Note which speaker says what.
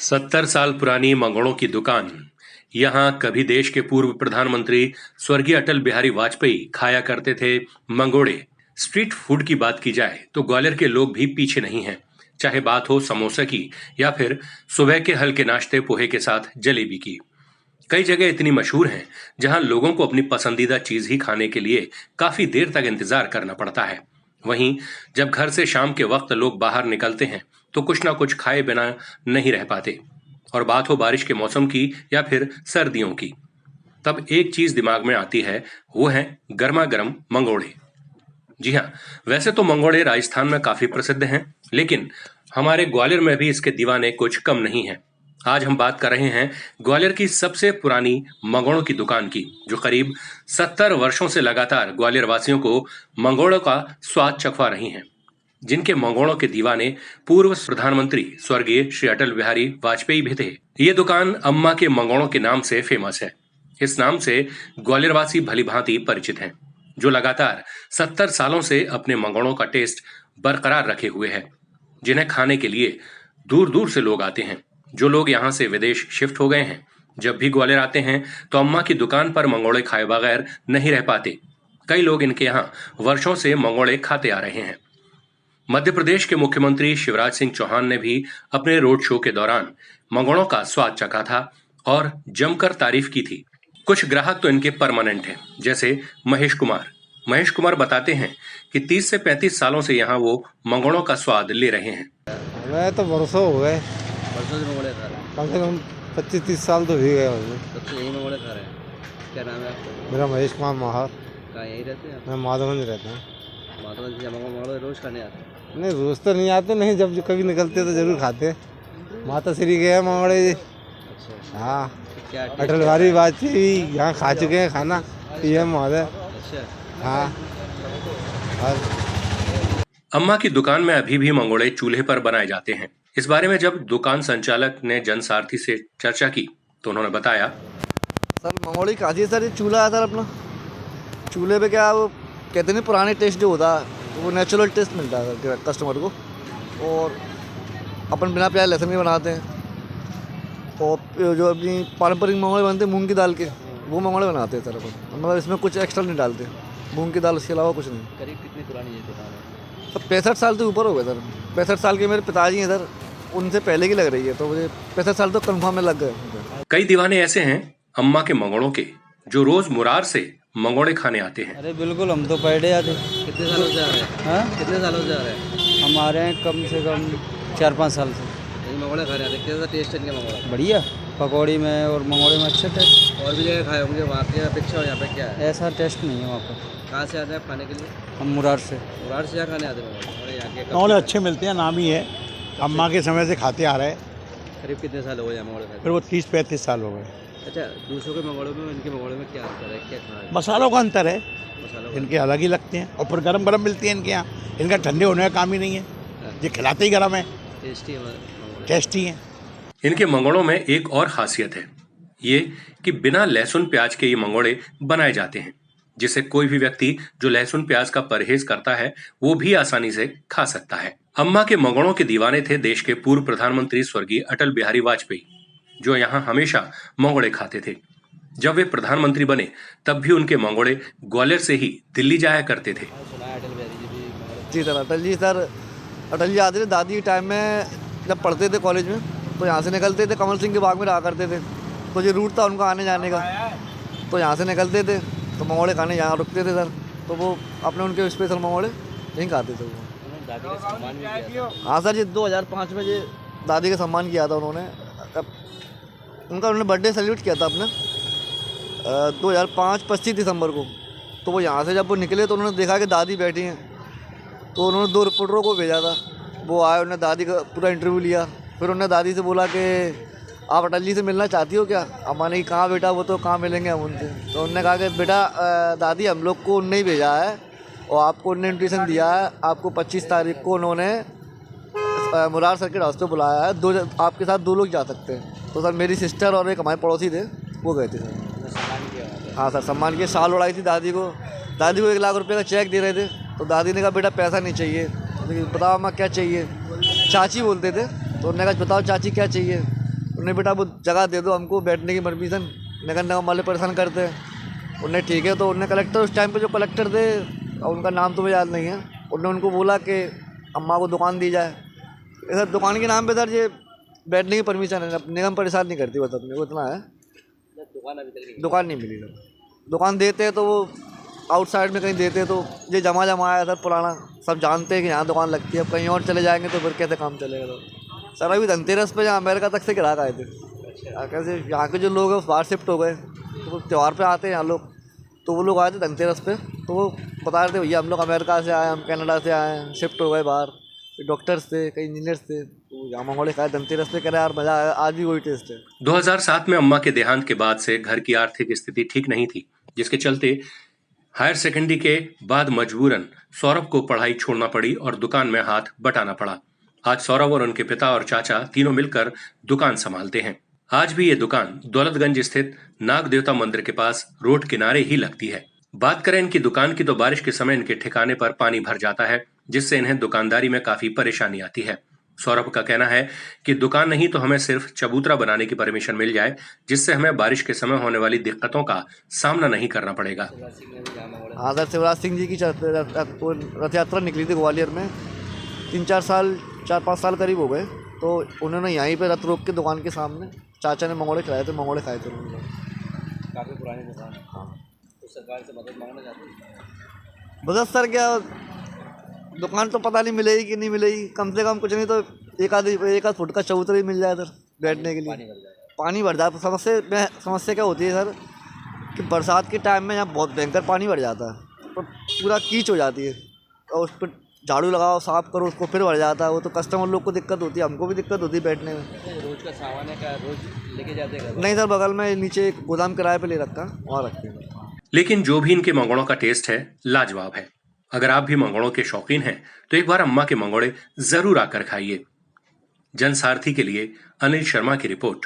Speaker 1: 70 साल पुरानी मंगोड़ों की दुकान। यहाँ कभी देश के पूर्व प्रधानमंत्री स्वर्गीय अटल बिहारी वाजपेयी खाया करते थे मंगोड़े। स्ट्रीट फूड की बात की जाए तो ग्वालियर के लोग भी पीछे नहीं हैं, चाहे बात हो समोसा की या फिर सुबह के हल्के नाश्ते पोहे के साथ जलेबी की। कई जगह इतनी मशहूर हैं जहां लोगों को अपनी पसंदीदा चीज ही खाने के लिए काफी देर तक इंतजार करना पड़ता है। वहीं जब घर से शाम के वक्त लोग बाहर निकलते हैं तो कुछ ना कुछ खाए बिना नहीं रह पाते, और बात हो बारिश के मौसम की या फिर सर्दियों की, तब एक चीज दिमाग में आती है, वो है गर्मा गर्म मंगोड़े। जी हाँ, वैसे तो मंगोड़े राजस्थान में काफी प्रसिद्ध हैं, लेकिन हमारे ग्वालियर में भी इसके दीवाने कुछ कम नहीं हैं। आज हम बात कर रहे हैं ग्वालियर की सबसे पुरानी मंगोड़ों की दुकान की, जो करीब 70 वर्षों से लगातार ग्वालियर वासियों को मंगोड़ों का स्वाद चखवा रही हैं। जिनके मंगोड़ों के दीवाने पूर्व प्रधानमंत्री स्वर्गीय श्री अटल बिहारी वाजपेयी भी थे। ये दुकान अम्मा के मंगोड़ों के नाम से फेमस है। इस नाम से ग्वालियरवासी भली भांति परिचित हैं, जो लगातार 70 सालों से अपने मंगोड़ों का टेस्ट बरकरार रखे हुए हैं, जिन्हें खाने के लिए दूर दूर से लोग आते हैं। जो लोग यहाँ से विदेश शिफ्ट हो गए हैं, जब भी ग्वालियर आते हैं तो अम्मा की दुकान पर मंगोड़े खाए बगैर नहीं रह पाते। कई लोग इनके यहाँ वर्षों से मंगोड़े खाते आ रहे हैं। मध्य प्रदेश के मुख्यमंत्री शिवराज सिंह चौहान ने भी अपने रोड शो के दौरान मंगोड़ों का स्वाद चखा था और जमकर तारीफ की थी। कुछ ग्राहक तो इनके परमानेंट हैं, जैसे महेश कुमार बताते हैं कि 30 से 35 सालों से यहाँ वो मंगोड़ों का स्वाद ले रहे हैं।
Speaker 2: मैं तो वर्षों हो गए,
Speaker 3: वर्षों से मंगोड़े खा रहे हैं।
Speaker 2: कम से कम 25-30 साल तो भी गए होंगे।
Speaker 3: तब से यही मंगोड़े खा रहे हैं। क्या नाम है आपका?
Speaker 2: मेरा महेश कुमार महार।
Speaker 3: कहाँ यहीं रहते हैं?
Speaker 2: मैं माधवगंज रहता हूँ।
Speaker 3: माधवगंज से मंगोड़े रोज खाने आते हैं?
Speaker 2: नहीं, रोज तो नहीं आते, नहीं, जब कभी निकलते तो जरूर खाते। माता श्री गए मंगोड़े जी।
Speaker 3: अच्छा,
Speaker 2: हाँ,
Speaker 3: क्या
Speaker 2: अटल बिहारी वाजपेयी यहाँ खा चुके हैं खाना, पीएम महोदय।
Speaker 3: अच्छा,
Speaker 2: हाँ, और
Speaker 1: अम्मा की दुकान में अभी भी मंगोड़े चूल्हे पर बनाए जाते हैं। इस बारे में जब दुकान संचालक ने जनसारथी से चर्चा की तो उन्होंने बताया,
Speaker 4: सर मंगोड़ी खाती है सर, ये चूल्हा है सर अपना। चूल्हे पे क्या वो कहते नहीं, पुराने टेस्ट जो होता है वो नेचुरल टेस्ट मिलता है सर कस्टमर को। और अपन बिना प्याज लहसुन भी बनाते हैं। और जो अपनी पारंपरिक मंगोड़े बनते हैं मूंग की दाल के, वो मंगोड़े बनाते हैं सर अपन। मतलब इसमें कुछ एक्स्ट्रा नहीं डालते, मूंग की दाल, उसके अलावा कुछ नहीं।
Speaker 3: करीब कितनी पुरानी ये दुकान है?
Speaker 4: तो 65 साल से ऊपर हो गए सर। 65 साल के मेरे पिताजी हैं सर, उनसे पहले की लग रही है, तो मुझे 65 साल तो कन्फर्म में लग गए।
Speaker 1: कई दीवाने ऐसे हैं अम्मा के मंगोड़ों के, जो रोज मुरार से मंगोड़े खाने आते हैं।
Speaker 5: अरे बिल्कुल, हम तो पहले आते।
Speaker 3: कितने सालों से आ रहे हैं?
Speaker 5: हाँ,
Speaker 3: कितने सालों से आ रहे हैं?
Speaker 5: हमारे यहाँ कम से कम 4-5 साल से।
Speaker 3: यही मंगोड़े खा रहे हैं? कैसा टेस्ट है इनके मंगोड़ा?
Speaker 5: बढ़िया, पकौड़ी में और मंगोड़े में अच्छा टेस्ट।
Speaker 3: और भी जगह खाए होंगे, वहाँ की अपेक्षा हो यहाँ पे क्या है?
Speaker 5: ऐसा टेस्ट नहीं है वहाँ पर।
Speaker 3: कहाँ से आते हैं आप खाने के लिए?
Speaker 5: हम मुरार से।
Speaker 3: मुरार से यहाँ खाने आते हैं मंगोड़े? यहाँ के
Speaker 2: मंगोड़े अच्छे मिलते हैं, नाम ही है, अम्मा के समय से खाते आ रहे हैं।
Speaker 3: करीब कितने साल हो गए यहाँ मंगोड़े खाते?
Speaker 2: फिर वो 30-35 साल हो गए।
Speaker 3: अच्छा, दूसरों के मंगोड़ों में इनके मंगोड़े में क्या अंतर है? क्या खाना है?
Speaker 2: मसालों का अंतर है,
Speaker 3: मसालों का?
Speaker 2: इनके अलग ही लगते हैं, और फिर गरम गरम मिलती हैं इनके यहाँ। इनका ठंडे होने का काम ही नहीं है, ये खिलाते ही गरम है,
Speaker 3: टेस्टी है मंगोड़े।
Speaker 2: टेस्टी है।
Speaker 1: इनके मंगोड़ों में एक और खासियत है, ये कि बिना लहसुन प्याज के ये मंगोड़े बनाए जाते हैं, जिसे कोई भी व्यक्ति जो लहसुन प्याज का परहेज करता है वो भी आसानी से खा सकता है। अम्मा के मंगोड़ों के दीवाने थे देश के पूर्व प्रधानमंत्री स्वर्गीय अटल बिहारी वाजपेयी, जो यहाँ हमेशा मंगोड़े खाते थे। जब वे प्रधानमंत्री बने तब भी उनके मंगोड़े ग्वालियर से ही दिल्ली जाया करते थे।
Speaker 3: सुना है अटल बिहारी जी भी मंगोड़े?
Speaker 4: जी सर, अटल जी आते थे दादी के टाइम में, जब पढ़ते थे कॉलेज में, तो यहाँ से निकलते थे, कमल सिंह के बाग में रहा करते थे, तो ये रूट था उनका आने जाने का, तो यहाँ से निकलते थे तो मंगोड़े खाने यहाँ रुकते थे सर। तो वो अपने उनके स्पेशल मंगोड़े यहीं खाते थे वो।
Speaker 3: उन्होंने दादी का सम्मान भी किया था।
Speaker 4: हाँ सर, ये 2005 में ये दादी का सम्मान किया था उन्होंने। उन्होंने बर्थडे सेलिब्रेट किया था अपने 2005 25 दिसंबर को। तो वो यहाँ से जब वो निकले तो उन्होंने देखा कि दादी बैठी हैं, तो उन्होंने 2 रिपोर्टरों को भेजा था। वो आए, उन्होंने दादी का पूरा इंटरव्यू लिया। फिर उन्होंने दादी से बोला कि आप अटल जी से मिलना चाहती हो क्या? अम्मा ने कहा बेटा, वो तो कहाँ मिलेंगे हम उनसे। तो उन्होंने कहा कि बेटा दादी, हम लोग को उनने ही भेजा है और आपको उनने इन्विटेशन दिया है, आपको 25 तारीख को उन्होंने मुरार सर्किट हाउस पे बुलाया है, आपके साथ 2 लोग जा सकते हैं। तो सर मेरी सिस्टर और एक हमारे पड़ोसी थे, वो गए थे सर।
Speaker 3: सम्मान किया हुआ था।
Speaker 4: हाँ सर, सम्मान किया। शाल उड़ाई थी दादी को 1 लाख रुपए का चेक दे रहे थे, तो दादी ने कहा बेटा पैसा नहीं चाहिए, तो बताओ अम्मा क्या चाहिए? चाची बोलते थे, तो उन्होंने कहा बताओ चाची क्या चाहिए? उन्हें बेटा वो जगह दे दो हमको बैठने की परमिशन, नगर निगम वाले परेशान करते हैं। उन्हें ठीक है, तो उन्हें कलेक्टर उस टाइम पे जो कलेक्टर थे, और उनका नाम तो मुझे याद नहीं है, उन्होंने उनको बोला कि अम्मा को दुकान दी जाए। सर दुकान के नाम पे सर ये बैठने की परमिशन है, निगम परेशान नहीं करती, बस अपने को इतना है। दुकान नहीं मिली सर। दुकान देते हैं तो वो आउटसाइड में कहीं देते हैं, तो ये जमा आया सर पुराना, सब जानते हैं कि यहाँ दुकान लगती है। अब कहीं और चले जाएंगे तो फिर कैसे काम चलेगा। तो सर अभी धनतेरस पे यहाँ अमेरिका तक से ग्राहक आए थे। कैसे यहाँ के जो लोग हैं बाहर शिफ्ट हो गए, तो त्यौहार पे आते हैं यहाँ लोग, तो वो लोग आए थे धनतेरस पे, तो वो बता रहे थे भैया हम लोग अमेरिका से आए, हम कनाडा से आए हैं, शिफ्ट हो गए बाहर। डॉक्टर्स थे, कई इंजीनियर्स थे, तो यहाँ मंगोड़े खाए धनतेरस पे, कह रहे यार मज़ा आया, आज भी वही टेस्ट है।
Speaker 1: 2007 में अम्मा के देहांत के बाद से घर की आर्थिक स्थिति ठीक नहीं थी, जिसके चलते हायर सेकेंडरी के बाद मजबूरन सौरभ को पढ़ाई छोड़ना पड़ी और दुकान में हाथ बटाना पड़ा। आज सौरभ और उनके पिता और चाचा तीनों मिलकर दुकान संभालते हैं। आज भी ये दुकान दौलतगंज स्थित नाग देवता मंदिर के पास रोड किनारे ही लगती है। बात करें इनकी दुकान की तो बारिश के समय इनके ठिकाने पर पानी भर जाता है, जिससे इन्हें दुकानदारी में काफी परेशानी आती है। सौरभ का कहना है कि दुकान नहीं तो हमें सिर्फ चबूतरा बनाने की परमिशन मिल जाए, जिससे हमें बारिश के समय होने वाली दिक्कतों का सामना नहीं करना पड़ेगा।
Speaker 4: हाँ सर, शिवराज सिंह जी की रथ यात्रा निकली थी ग्वालियर में, 4-5 साल करीब हो गए। तो उन्होंने यहीं पे रथ रोक के दुकान के सामने चाचा ने मंगोड़े खाए थे उन्होंने।
Speaker 3: काफ़ी पुरानी दुकान है। हाँ, तो सरकार से मदद मांगना चाहते हैं।
Speaker 4: मदद सर क्या, दुकान तो पता नहीं मिलेगी कि नहीं मिलेगी, कम से कम कुछ नहीं तो एक आध फुट का चबूतरा ही मिल जाए सर बैठने के लिए। पानी भर जाता। समस्या क्या होती है सर कि बरसात के टाइम में यहाँ बहुत भयंकर पानी भर जाता है, तो पूरा कीच हो जाती है, और उस पर झाड़ू लगाओ, साफ करो, उसको फिर भर जाता है। वो तो कस्टमर लोग को दिक्कत होती है, हमको भी दिक्कत होती है बैठने में।
Speaker 3: रोज का सामान है क्या, रोज लेके जाते हैं?
Speaker 4: नहीं सर, बगल में नीचे एक गोदाम किराए पे ले रखा, वहाँ रखते हैं।
Speaker 1: लेकिन जो भी इनके मंगोड़ों का टेस्ट है लाजवाब है। अगर आप भी मंगोड़ों के शौकीन हैं तो एक बार अम्मा के मंगोड़े जरूर आकर खाइए। जनसारथी के लिए अनिल शर्मा की रिपोर्ट।